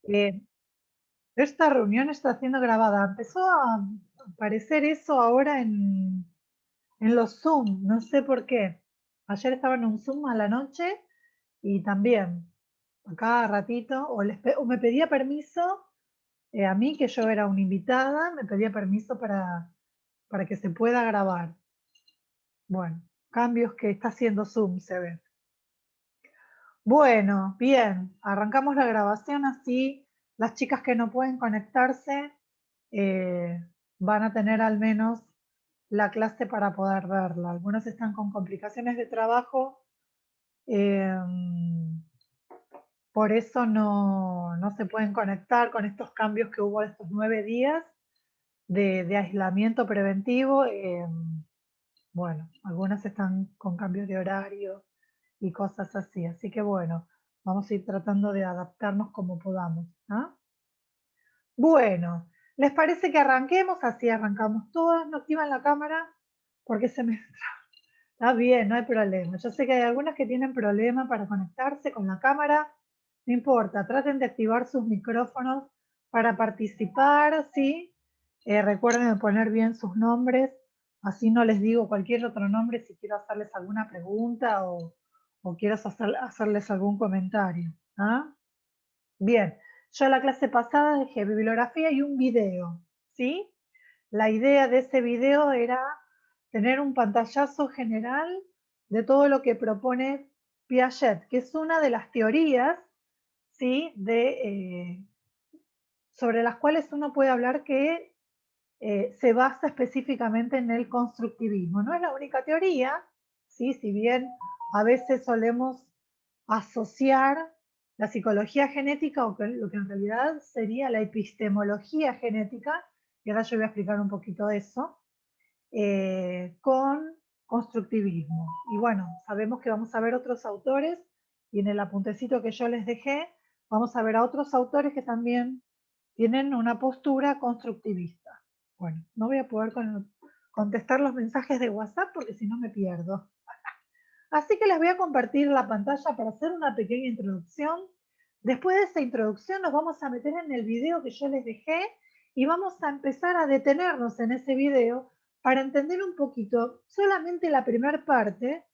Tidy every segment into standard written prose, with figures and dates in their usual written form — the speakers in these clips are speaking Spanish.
Eh, Esta reunión está siendo grabada. Empezó a aparecer eso ahora en los Zoom, no sé por qué. Ayer estaba en un Zoom a la noche y también, a cada ratito, o me pedía permiso a mí, que yo era una invitada, me pedía permiso para que se pueda grabar. Bueno, cambios que está haciendo Zoom, se ve. Bueno, bien, arrancamos la grabación así. Las chicas que no pueden conectarse eh, van a tener al menos la clase para poder verla. Algunas están con complicaciones de trabajo, eh, por eso no se pueden conectar con estos cambios que hubo estos 9 días de aislamiento preventivo. Bueno, algunas están con cambios de horario y cosas así. Así que bueno, vamos a ir tratando de adaptarnos como podamos. ¿Ah? Bueno, ¿les parece que arranquemos? Así arrancamos todas. No activan la cámara porque se me... Está bien, no hay problema. Yo sé que hay algunas que tienen problema para conectarse con la cámara. No importa, traten de activar sus micrófonos para participar, ¿sí? Recuerden poner bien sus nombres, así no les digo cualquier otro nombre si quiero hacerles alguna pregunta o quiero hacerles algún comentario. ¿Ah? Bien, yo la clase pasada dejé bibliografía y un video, ¿sí? La idea de ese video era tener un pantallazo general de todo lo que propone Piaget, que es una de las teorías, ¿sí? Sobre las cuales uno puede hablar que se basa específicamente en el constructivismo. No es la única teoría, ¿sí? Si bien a veces solemos asociar la psicología genética o lo que en realidad sería la epistemología genética, y ahora yo voy a explicar un poquito eso, con constructivismo. Y bueno, sabemos que vamos a ver otros autores y en el apuntecito que yo les dejé vamos a ver a otros autores que también tienen una postura constructivista. Bueno, no voy a poder contestar los mensajes de WhatsApp porque si no me pierdo. Así que les voy a compartir la pantalla para hacer una pequeña introducción. Después de esa introducción nos vamos a meter en el video que yo les dejé y vamos a empezar a detenernos en ese video para entender un poquito solamente la primera parte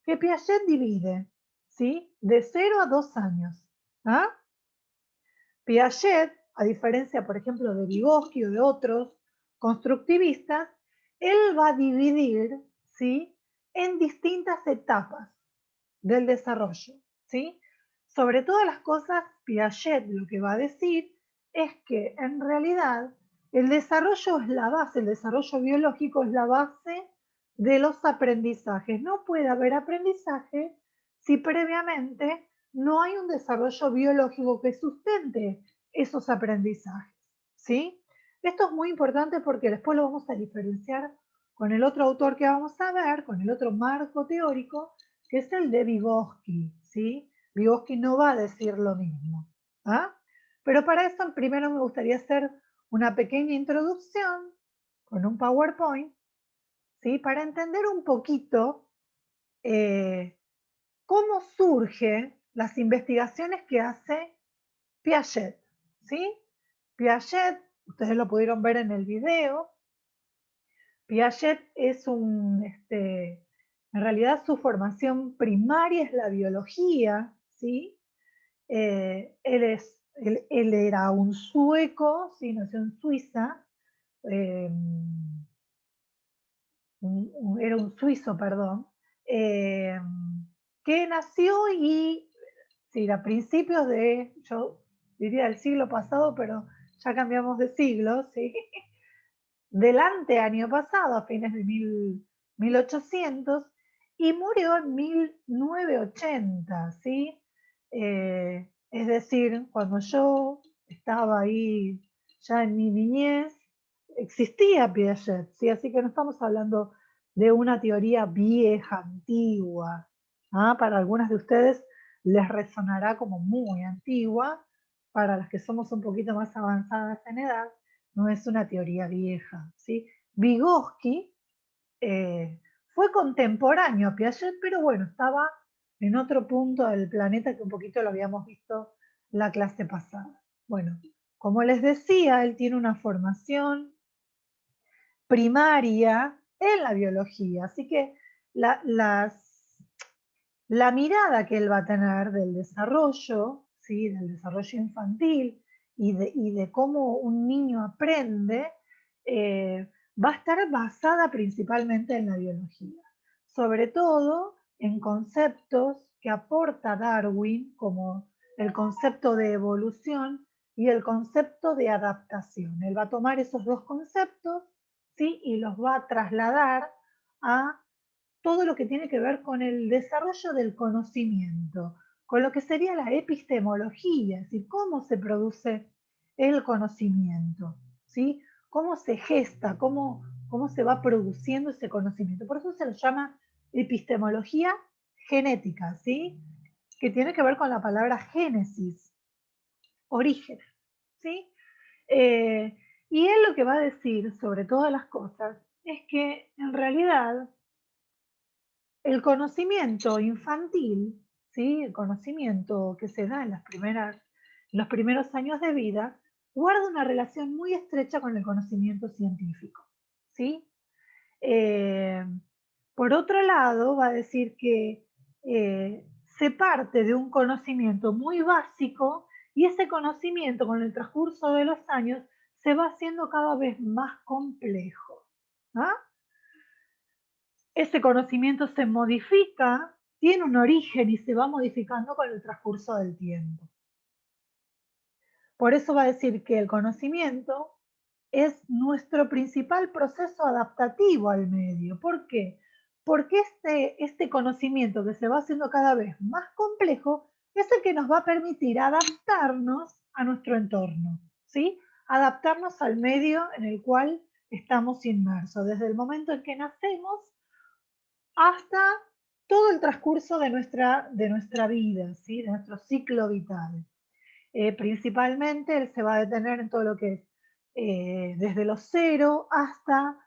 que Piaget divide, ¿sí? De 0 a 2 años. ¿Ah? Piaget, a diferencia, por ejemplo, de Vygotsky o de otros constructivistas, él va a dividir, ¿sí? En distintas etapas del desarrollo, ¿sí? Sobre todas las cosas, Piaget lo que va a decir es que en realidad el desarrollo es la base, el desarrollo biológico es la base de los aprendizajes. No puede haber aprendizaje si previamente no hay un desarrollo biológico que sustente esos aprendizajes, ¿sí? Esto es muy importante porque después lo vamos a diferenciar con el otro autor que vamos a ver, con el otro marco teórico, que es el de Vygotsky, ¿sí? Vygotsky no va a decir lo mismo. ¿Ah? Pero para eso primero me gustaría hacer una pequeña introducción con un PowerPoint, ¿sí? Para entender un poquito eh, cómo surgen las investigaciones que hace Piaget, ¿sí? Piaget, ustedes lo pudieron ver en el video, Piaget es en realidad su formación primaria es la biología, ¿sí? Él era un sueco, ¿sí? Nació en Suiza, eh, era un suizo, perdón, eh, que nació y, sí, a principios de, yo diría del siglo pasado, pero ya cambiamos de siglo, ¿sí? Del año pasado, a fines de 1800, y murió en 1980, ¿sí? Es decir, cuando yo estaba ahí ya en mi niñez, existía Piaget, ¿sí? Así que no estamos hablando de una teoría vieja, antigua. ¿Ah? Para algunas de ustedes les resonará como muy antigua, para las que somos un poquito más avanzadas en edad, no es una teoría vieja, ¿sí? Vygotsky fue contemporáneo a Piaget, pero bueno, estaba en otro punto del planeta que un poquito lo habíamos visto la clase pasada. Bueno, como les decía, él tiene una formación primaria en la biología, así que la mirada que él va a tener del desarrollo, ¿sí? Del desarrollo infantil y de cómo un niño aprende, va a estar basada principalmente en la biología, sobre todo en conceptos que aporta Darwin, como el concepto de evolución y el concepto de adaptación. Él va a tomar esos dos conceptos, ¿sí? Y los va a trasladar a todo lo que tiene que ver con el desarrollo del conocimiento, con lo que sería la epistemología, es decir, cómo se produce el conocimiento, ¿sí? Cómo se gesta, cómo se va produciendo ese conocimiento. Por eso se lo llama epistemología genética, ¿sí? Que tiene que ver con la palabra génesis, origen, ¿sí? Eh, y él lo que va a decir sobre todas las cosas es que en realidad el conocimiento infantil, ¿sí? El conocimiento que se da en los primeros años de vida, guarda una relación muy estrecha con el conocimiento científico, ¿sí? Eh, por otro lado, va a decir que se parte de un conocimiento muy básico y ese conocimiento con el transcurso de los años se va haciendo cada vez más complejo. ¿Ah? Ese conocimiento se modifica, tiene un origen y se va modificando con el transcurso del tiempo. Por eso va a decir que el conocimiento es nuestro principal proceso adaptativo al medio. ¿Por qué? Porque este conocimiento que se va haciendo cada vez más complejo es el que nos va a permitir adaptarnos a nuestro entorno, ¿sí? Adaptarnos al medio en el cual estamos inmersos, desde el momento en que nacemos hasta todo el transcurso de nuestra vida, ¿sí? De nuestro ciclo vital. Principalmente él se va a detener en todo lo que es desde los 0 hasta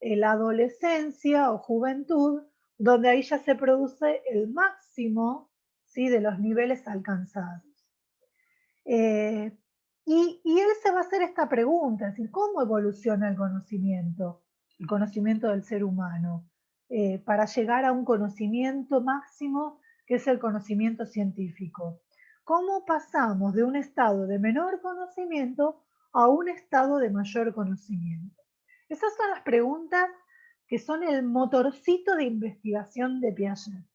la adolescencia o juventud, donde ahí ya se produce el máximo, ¿sí? De los niveles alcanzados. Eh, y él se va a hacer esta pregunta, es decir, ¿cómo evoluciona el conocimiento del ser humano, para llegar a un conocimiento máximo que es el conocimiento científico? ¿Cómo pasamos de un estado de menor conocimiento a un estado de mayor conocimiento? Esas son las preguntas que son el motorcito de investigación de Piaget.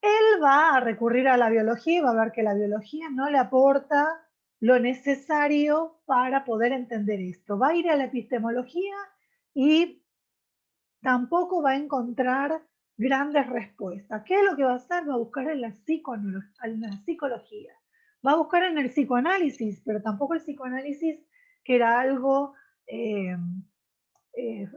Él va a recurrir a la biología y va a ver que la biología no le aporta lo necesario para poder entender esto. Va a ir a la epistemología y tampoco va a encontrar grandes respuestas. ¿Qué es lo que va a hacer? Va a buscar en la psicología. Va a buscar en el psicoanálisis, pero tampoco el psicoanálisis, que era algo eh, eh,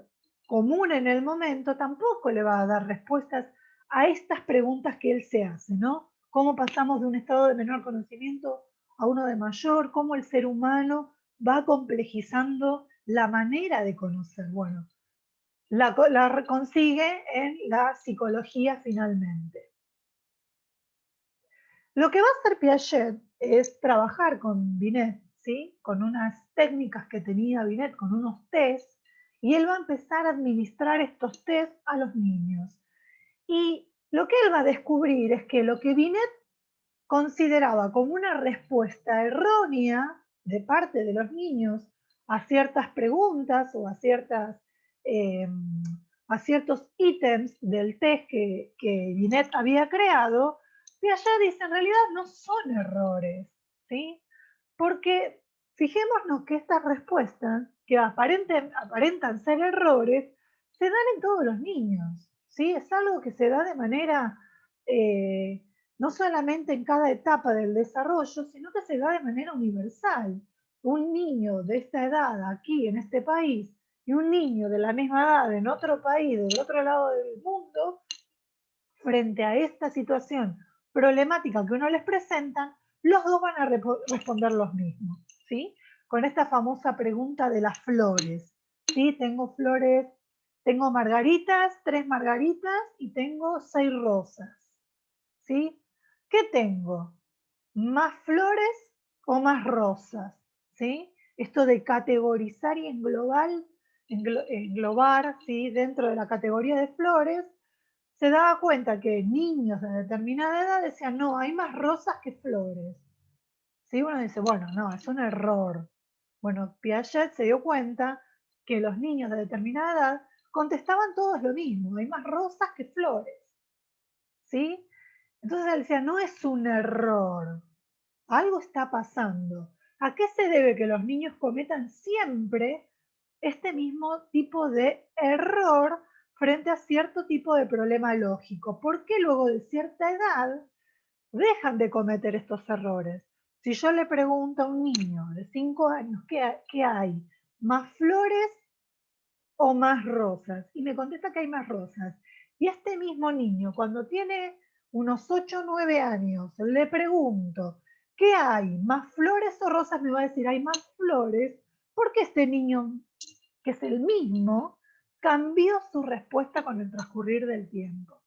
común en el momento, tampoco le va a dar respuestas a estas preguntas que él se hace, ¿no? ¿Cómo pasamos de un estado de menor conocimiento a uno de mayor? ¿Cómo el ser humano va complejizando la manera de conocer? Bueno, la consigue en la psicología finalmente. Lo que va a hacer Piaget es trabajar con Binet, ¿sí? Con unas técnicas que tenía Binet, con unos test, y él va a empezar a administrar estos test a los niños. Y lo que él va a descubrir es que lo que Binet consideraba como una respuesta errónea de parte de los niños a ciertas preguntas o eh, a ciertos ítems del test que Binet había creado, Piaget dice, en realidad no son errores, ¿sí? Porque fijémonos que estas respuestas, que aparentan ser errores, se dan en todos los niños, ¿sí? Es algo que se da de manera, eh, no solamente en cada etapa del desarrollo, sino que se da de manera universal. Un niño de esta edad aquí en este país y un niño de la misma edad en otro país, del otro lado del mundo, frente a esta situación problemática que uno les presentan, los dos van a responder los mismos, ¿sí? Con esta famosa pregunta de las flores, ¿sí? Tengo flores, tengo margaritas, 3 margaritas y tengo 6 rosas, ¿sí? ¿Qué tengo? ¿Más flores o más rosas? ¿Sí? Esto de categorizar y englobar, ¿sí? Dentro de la categoría de flores, se daba cuenta que niños de determinada edad decían, no, hay más rosas que flores. ¿Sí? Uno dice, bueno, no, es un error. Bueno, Piaget se dio cuenta que los niños de determinada edad contestaban todos lo mismo, hay más rosas que flores. ¿Sí? Entonces él decía, no es un error, algo está pasando. ¿A qué se debe que los niños cometan siempre este mismo tipo de error frente a cierto tipo de problema lógico? ¿Por qué luego de cierta edad dejan de cometer estos errores? Si yo le pregunto a un niño de 5 años, ¿qué hay? ¿Más flores o más rosas? Y me contesta que hay más rosas. Y este mismo niño, cuando tiene unos 8 o 9 años, le pregunto, ¿qué hay? ¿Más flores o rosas? Me va a decir, hay más flores, porque este niño, que es el mismo, cambió su respuesta con el transcurrir del tiempo.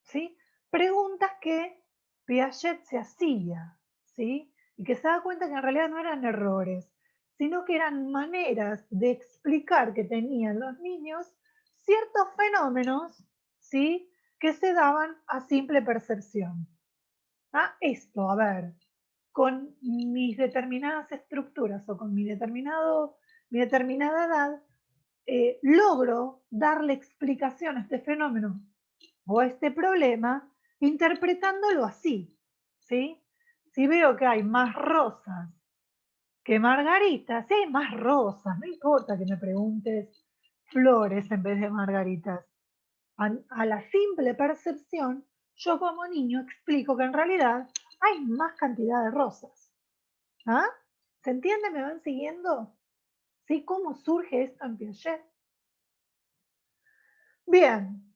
¿Sí? Preguntas que Piaget se hacía, ¿sí? Y que se da cuenta que en realidad no eran errores, sino que eran maneras de explicar que tenían los niños ciertos fenómenos, ¿sí? Que se daban a simple percepción. Ah, esto, a ver, con mis determinadas estructuras o con mi determinada edad, logro darle explicación a este fenómeno o este problema interpretándolo así, ¿sí? Si veo que hay más rosas que margaritas, si hay más rosas, no importa que me preguntes flores en vez de margaritas. A la simple percepción, yo como niño explico que en realidad hay más cantidad de rosas. ¿Ah? ¿Se entiende? ¿Me van siguiendo? ¿Sí? ¿Cómo surge esto en Piaget? Bien,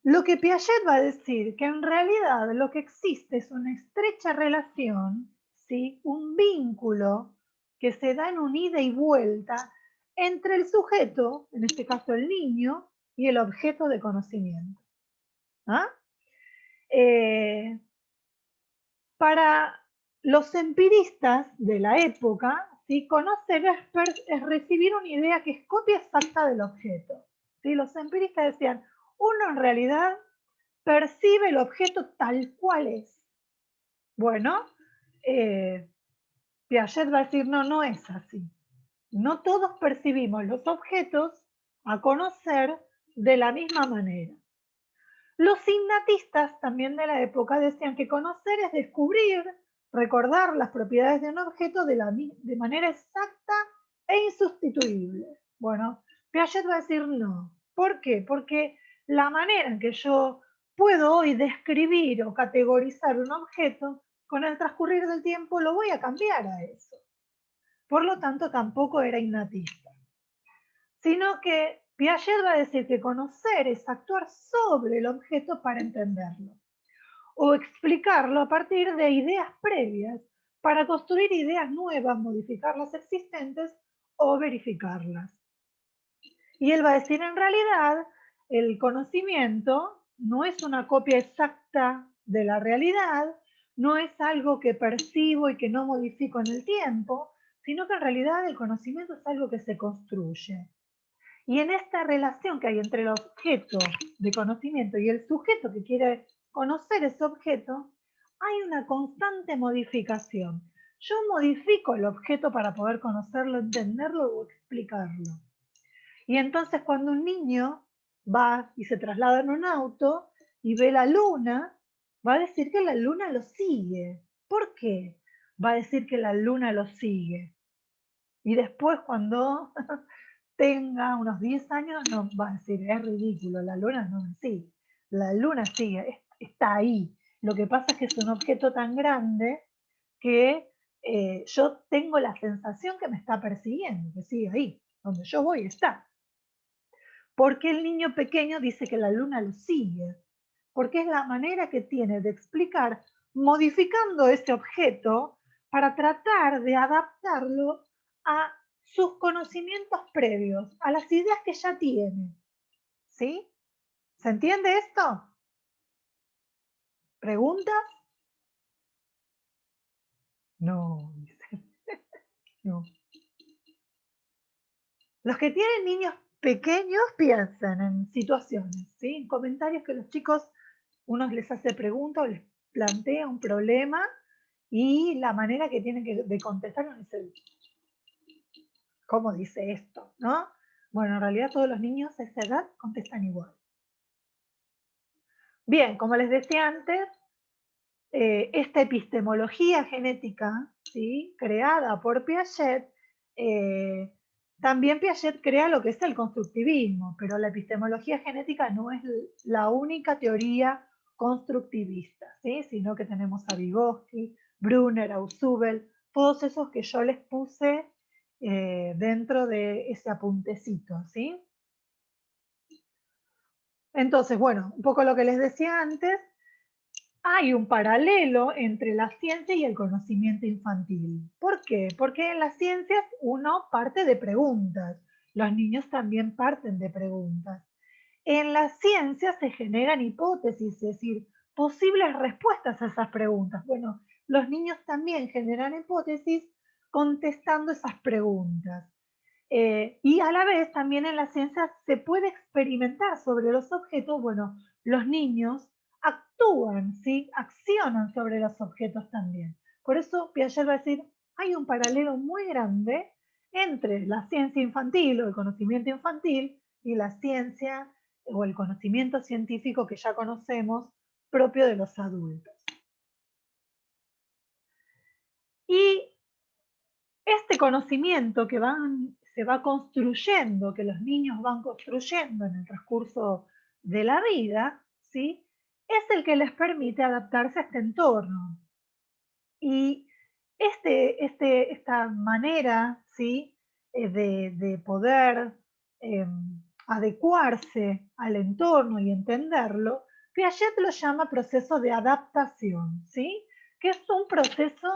lo que Piaget va a decir, que en realidad lo que existe es una estrecha relación, ¿sí? Un vínculo que se da en un ida y vuelta entre el sujeto, en este caso el niño, y el objeto de conocimiento. ¿Ah? Para los empiristas de la época, ¿sí? Conocer es recibir una idea que es copia exacta del objeto. ¿Sí? Los empiristas decían, uno en realidad percibe el objeto tal cual es. Bueno, Piaget va a decir, no, no es así. No todos percibimos los objetos a conocer de la misma manera. Los innatistas también de la época decían que conocer es descubrir, recordar las propiedades de un objeto de manera exacta e insustituible. Bueno, Piaget va a decir no. ¿Por qué? Porque la manera en que yo puedo hoy describir o categorizar un objeto, con el transcurrir del tiempo lo voy a cambiar a eso. Por lo tanto, tampoco era innatista, sino que Piaget va a decir que conocer es actuar sobre el objeto para entenderlo, o explicarlo a partir de ideas previas para construir ideas nuevas, modificar las existentes o verificarlas. Y él va a decir, en realidad, el conocimiento no es una copia exacta de la realidad, no es algo que percibo y que no modifico en el tiempo, sino que en realidad el conocimiento es algo que se construye. Y en esta relación que hay entre el objeto de conocimiento y el sujeto que quiere conocer ese objeto, hay una constante modificación. Yo modifico el objeto para poder conocerlo, entenderlo o explicarlo. Y entonces cuando un niño va y se traslada en un auto y ve la luna, va a decir que la luna lo sigue. ¿Por qué? Va a decir que la luna lo sigue. Y después cuando tenga unos 10 años, no va a decir, es ridículo, la luna no me sigue. La luna sigue, está ahí. Lo que pasa es que es un objeto tan grande que yo tengo la sensación que me está persiguiendo, que sigue ahí. Donde yo voy está. ¿Por qué el niño pequeño dice que la luna lo sigue? Porque es la manera que tiene de explicar, modificando ese objeto para tratar de adaptarlo a sus conocimientos previos, a las ideas que ya tiene. ¿Sí? ¿Se entiende esto? ¿Preguntas? No, dice, no. Los que tienen niños pequeños piensan en situaciones, ¿sí? En comentarios que los chicos, uno les hace preguntas o les plantea un problema y la manera que tienen de contestar uno dice, ¿cómo dice esto? ¿No? Bueno, en realidad todos los niños a esa edad contestan igual. Bien, como les decía antes, esta epistemología genética, ¿sí?, creada por Piaget, también Piaget crea lo que es el constructivismo, pero la epistemología genética no es la única teoría constructivista, ¿sí?, sino que tenemos a Vygotsky, Brunner, Ausubel, todos esos que yo les puse dentro de ese apuntecito, ¿sí? Entonces, bueno, un poco lo que les decía antes, hay un paralelo entre la ciencia y el conocimiento infantil. ¿Por qué? Porque en las ciencias uno parte de preguntas, los niños también parten de preguntas. En las ciencias se generan hipótesis, es decir, posibles respuestas a esas preguntas. Bueno, los niños también generan hipótesis contestando esas preguntas. Y a la vez también en la ciencia se puede experimentar sobre los objetos. Bueno, los niños actúan, ¿sí?, accionan sobre los objetos también. Por eso Piaget va a decir, hay un paralelo muy grande entre la ciencia infantil o el conocimiento infantil y la ciencia o el conocimiento científico que ya conocemos propio de los adultos. Y este conocimiento que se va construyendo, que los niños van construyendo en el transcurso de la vida, ¿sí?, es el que les permite adaptarse a este entorno. Y esta manera, ¿sí?, de poder adecuarse al entorno y entenderlo, Piaget lo llama proceso de adaptación, ¿sí?, que es un proceso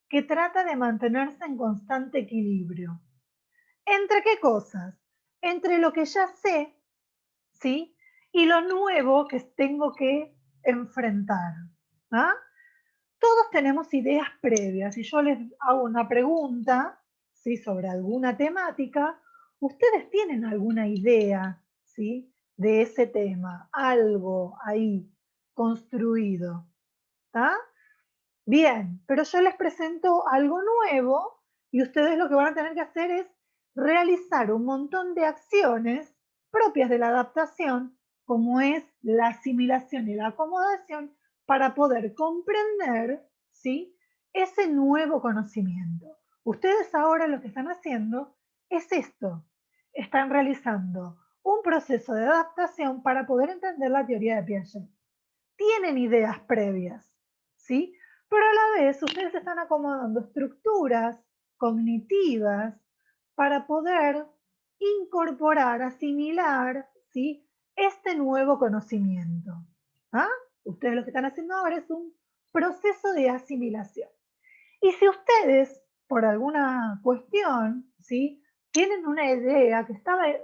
que trata de mantenerse en constante equilibrio. ¿Entre qué cosas? Entre lo que ya sé, ¿sí?, y lo nuevo que tengo que enfrentar. ¿Ah? Todos tenemos ideas previas. Si yo les hago una pregunta, ¿sí?, sobre alguna temática, ustedes tienen alguna idea, ¿sí?, de ese tema, algo ahí construido. ¿Está? Bien, pero yo les presento algo nuevo y ustedes lo que van a tener que hacer es realizar un montón de acciones propias de la adaptación, como es la asimilación y la acomodación, para poder comprender, ¿sí?, ese nuevo conocimiento. Ustedes ahora lo que están haciendo es esto, están realizando un proceso de adaptación para poder entender la teoría de Piaget. Tienen ideas previas, ¿sí? Pero a la vez ustedes están acomodando estructuras cognitivas para poder incorporar, asimilar, ¿sí?, este nuevo conocimiento. ¿Ah? Ustedes lo que están haciendo ahora es un proceso de asimilación. Y si ustedes, por alguna cuestión, ¿sí?, tienen una idea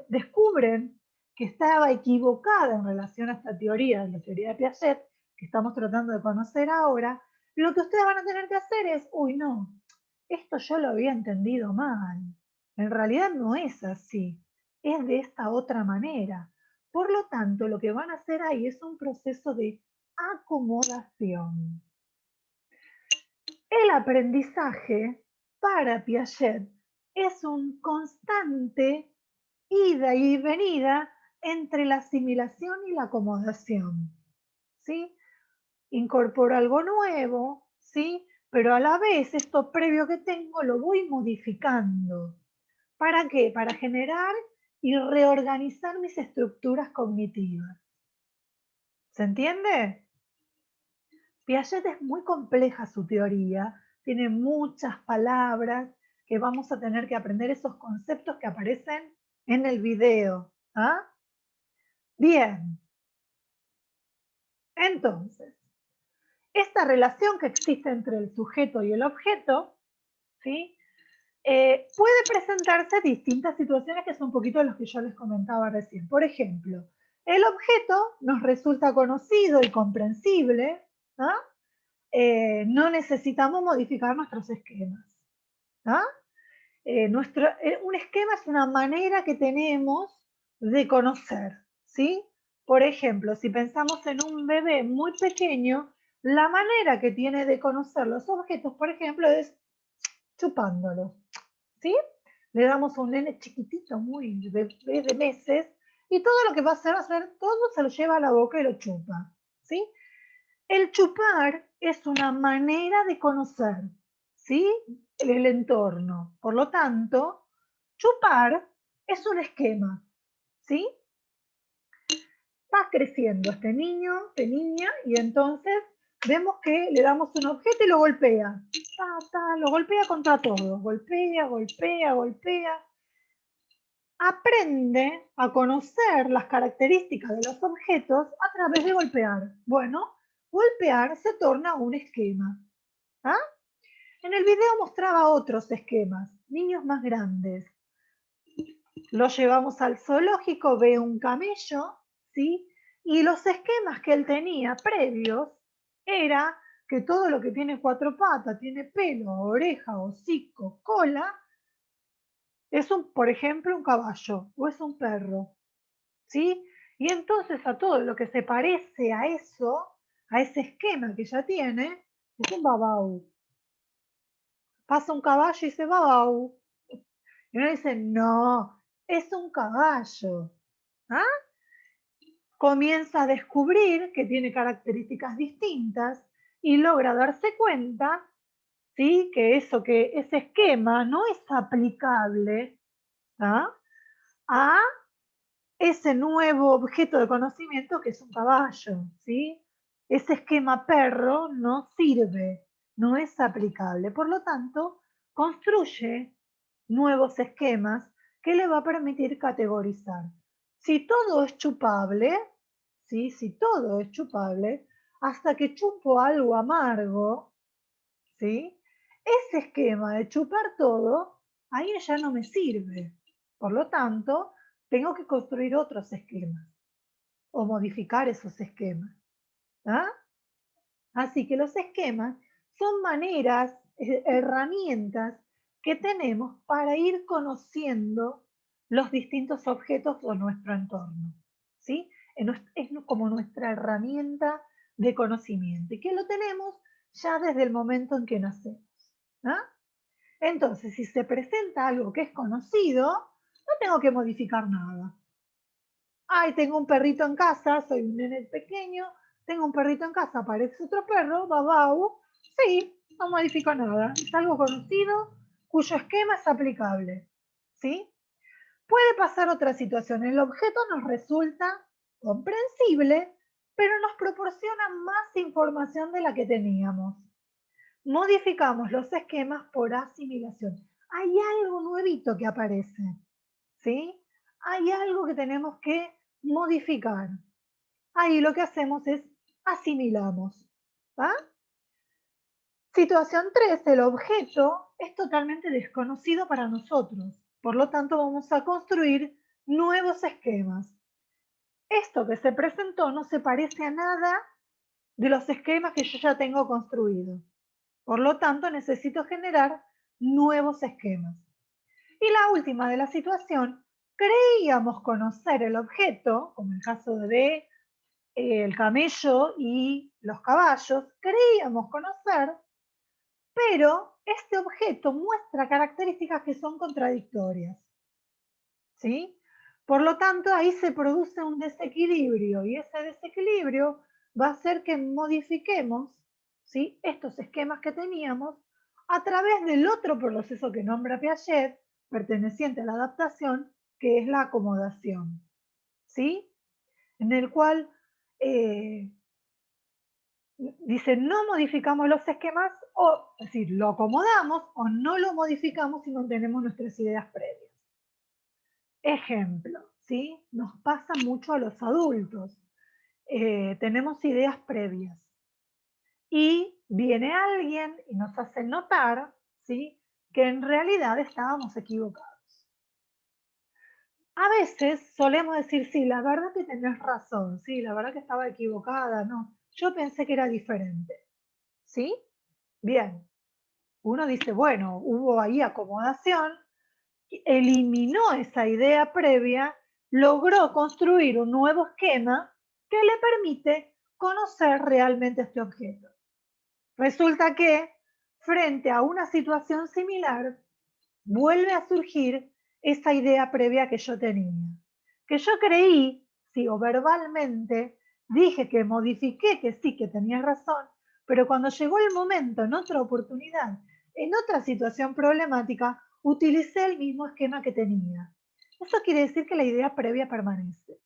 descubren que estaba equivocada en relación a esta teoría, la teoría de Piaget, que estamos tratando de conocer ahora, lo que ustedes van a tener que hacer es, uy, no, esto yo lo había entendido mal. En realidad no es así, es de esta otra manera. Por lo tanto, lo que van a hacer ahí es un proceso de acomodación. El aprendizaje para Piaget es un constante ida y venida entre la asimilación y la acomodación, ¿sí? Incorporo algo nuevo, ¿sí? Pero a la vez esto previo que tengo lo voy modificando. ¿Para qué? Para generar y reorganizar mis estructuras cognitivas. ¿Se entiende? Piaget es muy compleja su teoría, tiene muchas palabras que vamos a tener que aprender esos conceptos que aparecen en el video. ¿Ah? Bien, entonces, esta relación que existe entre el sujeto y el objeto, ¿sí?, puede presentarse distintas situaciones que son un poquito los que yo les comentaba recién. Por ejemplo, el objeto nos resulta conocido y comprensible, ¿ah?, no necesitamos modificar nuestros esquemas. ¿Ah? Un esquema es una manera que tenemos de conocer, ¿sí? Por ejemplo, si pensamos en un bebé muy pequeño, la manera que tiene de conocer los objetos, por ejemplo, es chupándolos, ¿sí? Le damos a un nene chiquitito, muy de meses, y todo lo que va a hacer, todo se lo lleva a la boca y lo chupa, ¿sí? El chupar es una manera de conocer, ¿sí? El entorno. Por lo tanto, chupar es un esquema, ¿sí? Va creciendo este niño, esta niña, y entonces vemos que le damos un objeto y lo golpea. Lo golpea contra todo. Golpea, golpea, golpea. Aprende a conocer las características de los objetos a través de golpear. Bueno, golpear se torna un esquema. ¿Ah? En el video mostraba otros esquemas, niños más grandes. Lo llevamos al zoológico, ve un camello, ¿sí? Y los esquemas que él tenía previos era que todo lo que tiene cuatro patas, tiene pelo, oreja, hocico, cola, es por ejemplo, un caballo o es un perro, ¿sí? Y entonces a todo lo que se parece a eso, a ese esquema que ya tiene, es un babau. Pasa un caballo y dice babau. Y uno dice, no, es un caballo. ¿Ah? Comienza a descubrir que tiene características distintas y logra darse cuenta, ¿sí? Que ese esquema no es aplicable, ¿ah? A ese nuevo objeto de conocimiento que es un caballo, ¿sí? Ese esquema perro no sirve, no es aplicable. Por lo tanto, construye nuevos esquemas que le va a permitir categorizar. Si todo es chupable, ¿sí? Si todo es chupable, hasta que chupo algo amargo, ¿sí? Ese esquema de chupar todo, ahí ya no me sirve. Por lo tanto, tengo que construir otros esquemas o modificar esos esquemas. ¿Ah? Así que los esquemas son maneras, herramientas que tenemos para ir conociendo los distintos objetos de nuestro entorno. ¿Sí? Es como nuestra herramienta de conocimiento y que lo tenemos ya desde el momento en que nacemos. ¿Ah? Entonces, si se presenta algo que es conocido, no tengo que modificar nada. Ay, tengo un perrito en casa, soy un nene pequeño, tengo un perrito en casa, aparece otro perro, babau. Sí, no modifico nada. Es algo conocido cuyo esquema es aplicable. ¿Sí? Puede pasar otra situación. El objeto nos resulta comprensible, pero nos proporciona más información de la que teníamos. Modificamos los esquemas por asimilación. Hay algo nuevito que aparece, ¿sí? Hay algo que tenemos que modificar. Ahí lo que hacemos es asimilamos. ¿Va? Situación 3, el objeto es totalmente desconocido para nosotros. Por lo tanto, vamos a construir nuevos esquemas. Esto que se presentó no se parece a nada de los esquemas que yo ya tengo construidos. Por lo tanto, necesito generar nuevos esquemas. Y la última de la situación, creíamos conocer el objeto, como el caso de el camello y los caballos, creíamos conocer, pero este objeto muestra características que son contradictorias. ¿Sí? Por lo tanto, ahí se produce un desequilibrio y ese desequilibrio va a hacer que modifiquemos, ¿sí?, estos esquemas que teníamos a través del otro proceso que nombra Piaget, perteneciente a la adaptación, que es la acomodación, ¿sí? En el cual dice, no modificamos los esquemas, o es decir, lo acomodamos o no lo modificamos si mantenemos nuestras ideas previas. Ejemplo, ¿sí? Nos pasa mucho a los adultos. Tenemos ideas previas y viene alguien y nos hace notar, ¿sí?, que en realidad estábamos equivocados. A veces solemos decir, sí, la verdad que tenés razón, sí, la verdad que estaba equivocada, no, yo pensé que era diferente. ¿Sí? Bien. Uno dice, bueno, hubo ahí acomodación, eliminó esa idea previa, logró construir un nuevo esquema que le permite conocer realmente este objeto. Resulta que, frente a una situación similar, vuelve a surgir esa idea previa que yo tenía. Que yo creí, sí, o verbalmente, dije que modifiqué, que sí, que tenía razón, pero cuando llegó el momento, en otra oportunidad, en otra situación problemática, utilicé el mismo esquema que tenía. Eso quiere decir que la idea previa permanece.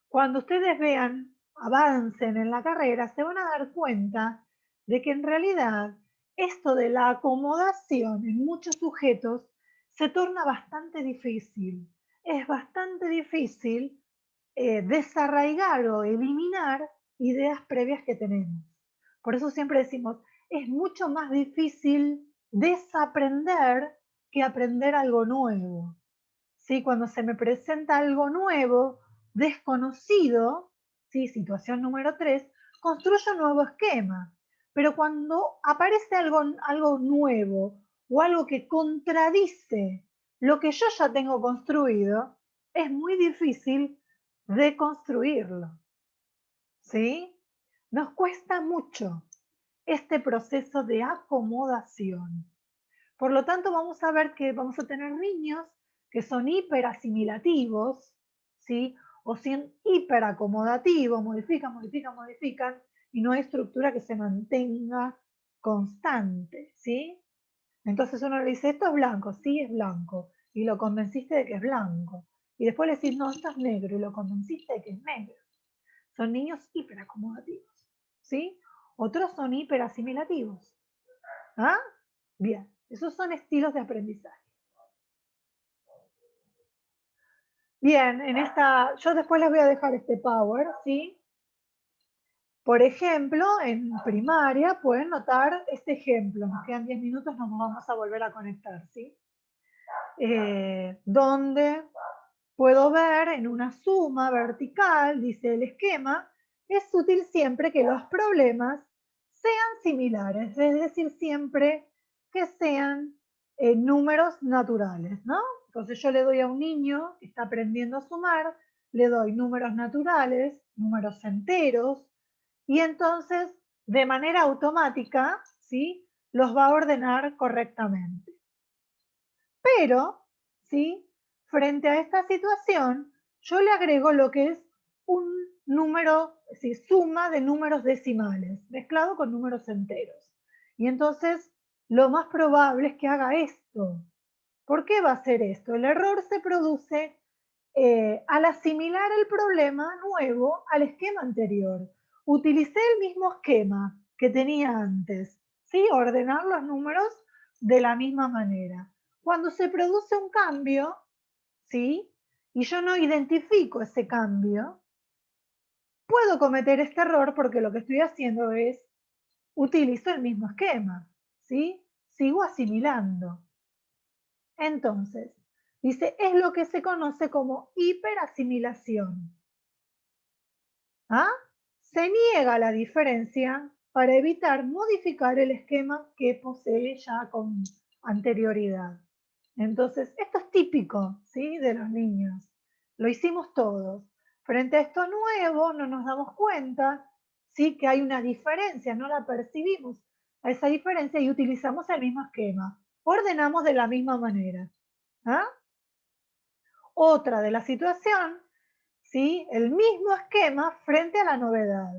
Cuando ustedes vean, avancen en la carrera, se van a dar cuenta de que en realidad esto de la acomodación en muchos sujetos se torna bastante difícil. Es bastante difícil desarraigar o eliminar ideas previas que tenemos. Por eso siempre decimos, es mucho más difícil desaprender que aprender algo nuevo. ¿Sí? Cuando se me presenta algo nuevo, desconocido, ¿sí? Situación número 3, construyo un nuevo esquema. Pero cuando aparece algo nuevo o algo que contradice lo que yo ya tengo construido, es muy difícil deconstruirlo. ¿Sí? Nos cuesta mucho este proceso de acomodación. Por lo tanto, vamos a ver que vamos a tener niños que son hiperasimilativos, ¿sí? O son hiperacomodativos, modifican, y no hay estructura que se mantenga constante, ¿sí? Entonces uno le dice, esto es blanco, sí es blanco, y lo convenciste de que es blanco. Y después le decís, no, esto es negro, y lo convenciste de que es negro. Son niños hiperacomodativos, ¿sí? Otros son hiperasimilativos. ¿Ah? Bien, esos son estilos de aprendizaje. Bien, yo después les voy a dejar este power, ¿sí? Por ejemplo, en primaria pueden notar este ejemplo. Nos quedan 10 minutos, nos vamos a volver a conectar, ¿sí? Donde puedo ver en una suma vertical, dice el esquema, es útil siempre que los problemas sean similares, es decir, siempre que sean números naturales, ¿no? Entonces yo le doy a un niño que está aprendiendo a sumar, le doy números naturales, números enteros, y entonces de manera automática, ¿sí? Los va a ordenar correctamente. Pero, ¿sí? Frente a esta situación, yo le agrego lo que es un número, ¿sí? Suma de números decimales, mezclado con números enteros. Y entonces, lo más probable es que haga esto. ¿Por qué va a hacer esto? El error se produce al asimilar el problema nuevo al esquema anterior. Utilicé el mismo esquema que tenía antes, ¿sí? Ordenar los números de la misma manera. Cuando se produce un cambio, ¿sí? Y yo no identifico ese cambio, puedo cometer este error porque lo que estoy haciendo es, utilizo el mismo esquema, ¿sí? Sigo asimilando. Entonces, dice, es lo que se conoce como hiperasimilación. ¿Ah? Se niega la diferencia para evitar modificar el esquema que posee ya con anterioridad. Entonces, esto es típico, ¿sí? De los niños. Lo hicimos todos. Frente a esto nuevo, no nos damos cuenta, ¿sí? Que hay una diferencia, no la percibimos a esa diferencia y utilizamos el mismo esquema. Ordenamos de la misma manera. ¿Ah? Otra de la situación, ¿sí? El mismo esquema frente a la novedad.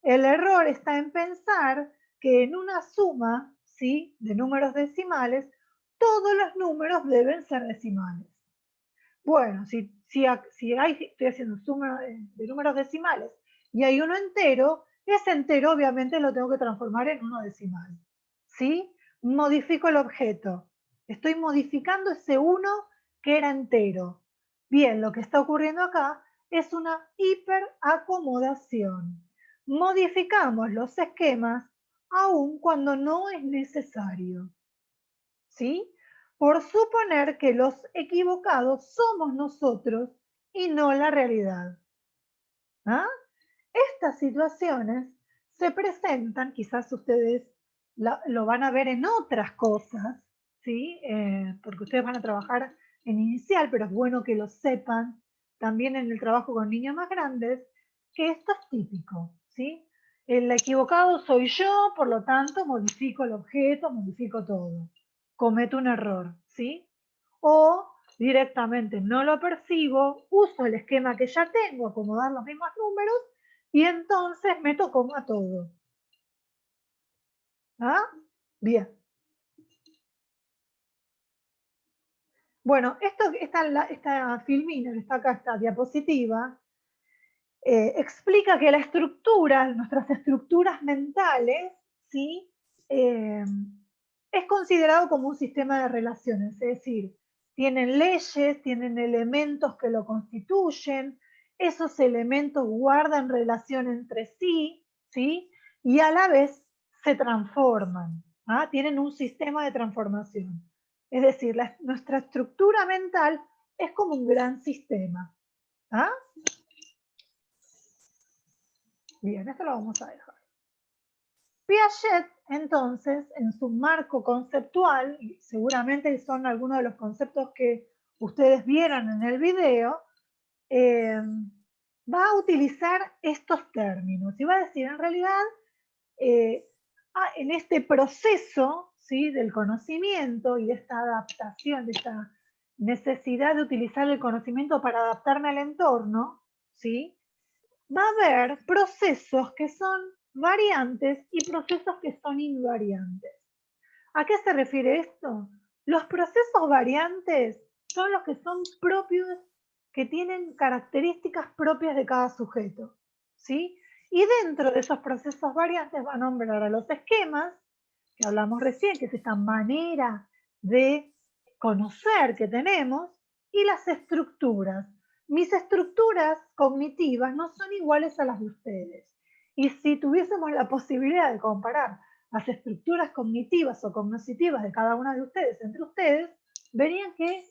El error está en pensar que en una suma, ¿sí? De números decimales, todos los números deben ser decimales. Bueno, estoy haciendo suma de números decimales y hay uno entero, ese entero obviamente lo tengo que transformar en uno decimal. ¿Sí? Modifico el objeto. Estoy modificando ese uno que era entero. Bien, lo que está ocurriendo acá es una hiperacomodación. Modificamos los esquemas aun cuando no es necesario. ¿Sí? Por suponer que los equivocados somos nosotros y no la realidad. ¿Ah? Estas situaciones se presentan, quizás ustedes lo van a ver en otras cosas, ¿sí? Porque ustedes van a trabajar en inicial, pero es bueno que lo sepan también en el trabajo con niños más grandes, que esto es típico, ¿sí? El equivocado soy yo, por lo tanto modifico el objeto, modifico todo. Cometo un error, ¿sí? O directamente no lo percibo, uso el esquema que ya tengo, acomodar los mismos números, y entonces meto coma todo. ¿Ah? Bien. Bueno, esta filmina que está acá, esta diapositiva, explica que la estructura, nuestras estructuras mentales, ¿sí? Es considerado como un sistema de relaciones, es decir, tienen leyes, tienen elementos que lo constituyen, esos elementos guardan relación entre sí, ¿sí? Y a la vez se transforman, ¿ah? Tienen un sistema de transformación. Es decir, nuestra estructura mental es como un gran sistema. ¿Ah? Bien, esto lo vamos a dejar. Piaget, entonces, en su marco conceptual, y seguramente son algunos de los conceptos que ustedes vieron en el video, va a utilizar estos términos y va a decir, en realidad, en este proceso, ¿sí?, del conocimiento y de esta adaptación, de esta necesidad de utilizar el conocimiento para adaptarme al entorno, ¿sí?, va a haber procesos que son variantes y procesos que son invariantes. ¿A qué se refiere esto? Los procesos variantes son los que son propios, que tienen características propias de cada sujeto, ¿sí? Y dentro de esos procesos variantes va a nombrar a los esquemas, que hablamos recién, que es esta manera de conocer que tenemos, y las estructuras. Mis estructuras cognitivas no son iguales a las de ustedes. Y si tuviésemos la posibilidad de comparar las estructuras cognitivas o cognitivas de cada una de ustedes entre ustedes, verían que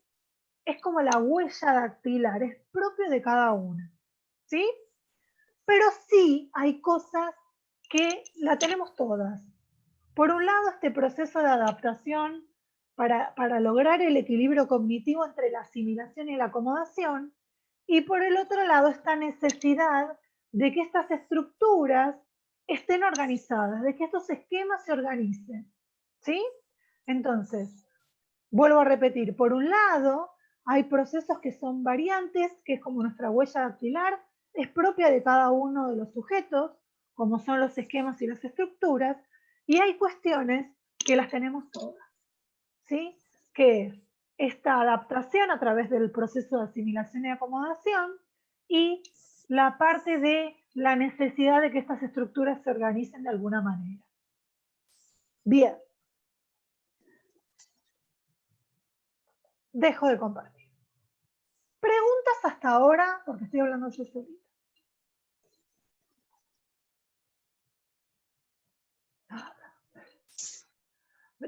es como la huella dactilar, es propio de cada una, ¿sí? Pero sí hay cosas que la tenemos todas. Por un lado, este proceso de adaptación para lograr el equilibrio cognitivo entre la asimilación y la acomodación, y por el otro lado, esta necesidad de que estas estructuras estén organizadas, de que estos esquemas se organicen, ¿sí? Entonces, vuelvo a repetir, por un lado, hay procesos que son variantes, que es como nuestra huella dactilar, es propia de cada uno de los sujetos, como son los esquemas y las estructuras, y hay cuestiones que las tenemos todas, ¿sí? Que es esta adaptación a través del proceso de asimilación y acomodación y la parte de la necesidad de que estas estructuras se organicen de alguna manera. Bien. Dejo de compartir. Preguntas hasta ahora, porque estoy hablando yo solita.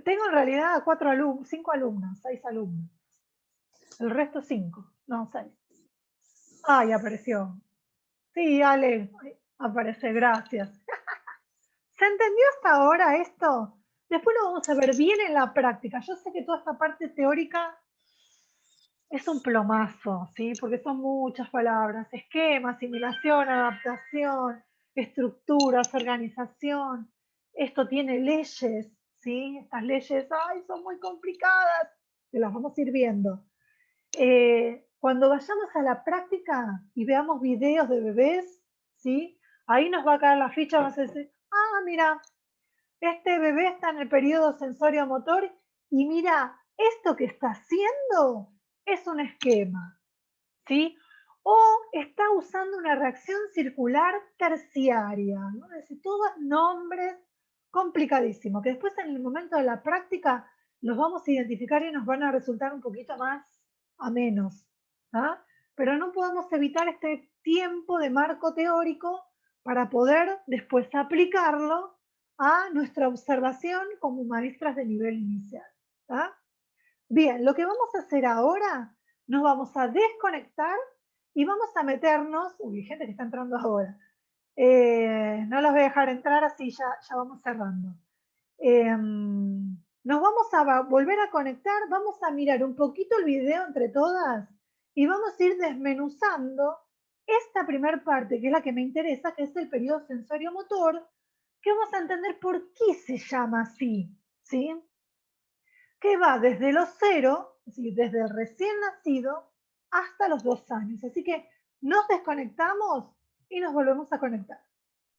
Tengo en realidad 5 alumnos, 6 alumnos. El resto 5, no 6. Ay, apareció. Sí, Ale, aparece, gracias. ¿Se entendió hasta ahora esto? Después lo vamos a ver bien en la práctica. Yo sé que toda esta parte teórica es un plomazo, ¿sí? Porque son muchas palabras. Esquema, asimilación, adaptación, estructuras, organización. Esto tiene leyes, ¿sí? Estas leyes, ¡ay, son muy complicadas! Que las vamos a ir viendo. Cuando vayamos a la práctica y veamos videos de bebés, ¿sí? Ahí nos va a caer la ficha, vas a decir, ah, mira, este bebé está en el periodo sensorio-motor y mira, esto que está haciendo es un esquema, ¿sí? O está usando una reacción circular terciaria, ¿no? Es decir, todos nombres complicadísimos, que después en el momento de la práctica los vamos a identificar y nos van a resultar un poquito más amenos, ¿ah? Pero no podemos evitar este tiempo de marco teórico para poder después aplicarlo a nuestra observación como maestras de nivel inicial, ¿ah? Bien, lo que vamos a hacer ahora, nos vamos a desconectar y vamos a meternos, uy, hay gente que está entrando ahora, No los voy a dejar entrar, así ya vamos cerrando. Nos vamos a volver a conectar, vamos a mirar un poquito el video entre todas y vamos a ir desmenuzando esta primera parte, que es la que me interesa, que es el periodo sensorio-motor, que vamos a entender por qué se llama así, ¿sí? Que va desde los 0, es decir, desde el recién nacido hasta los 2 años. Así que nos desconectamos y nos volvemos a conectar.